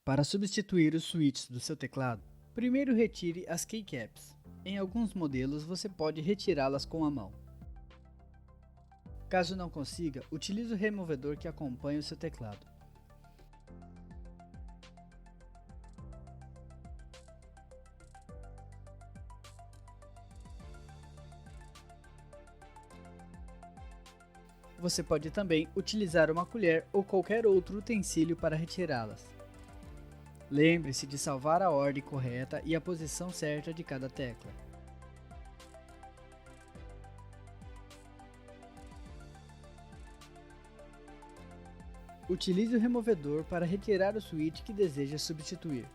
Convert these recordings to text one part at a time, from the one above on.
Para substituir os switches do seu teclado, primeiro retire as keycaps. Em alguns modelos você pode retirá-las com a mão. Caso não consiga, utilize o removedor que acompanha o seu teclado. Você pode também utilizar uma colher ou qualquer outro utensílio para retirá-las. Lembre-se de salvar a ordem correta e a posição certa de cada tecla. Utilize o removedor para retirar o switch que deseja substituir.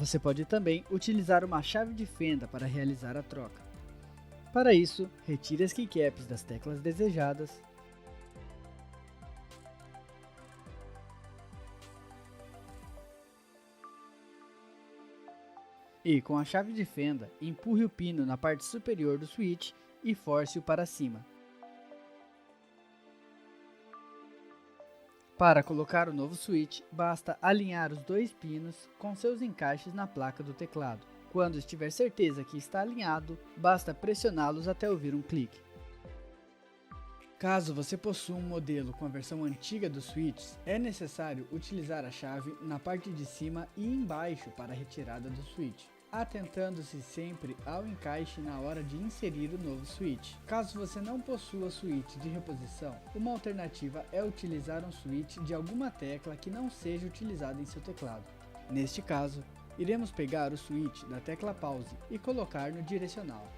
Você pode também utilizar uma chave de fenda para realizar a troca. Para isso, retire as keycaps das teclas desejadas e, com a chave de fenda, empurre o pino na parte superior do switch e force-o para cima. Para colocar o novo switch, basta alinhar os dois pinos com seus encaixes na placa do teclado. Quando estiver certeza que está alinhado, basta pressioná-los até ouvir um clique. Caso você possua um modelo com a versão antiga dos switches, é necessário utilizar a chave na parte de cima e embaixo para a retirada do switch, atentando-se sempre ao encaixe na hora de inserir o novo switch. Caso você não possua switch de reposição, uma alternativa é utilizar um switch de alguma tecla que não seja utilizada em seu teclado. Neste caso, iremos pegar o switch da tecla pause e colocar no direcional.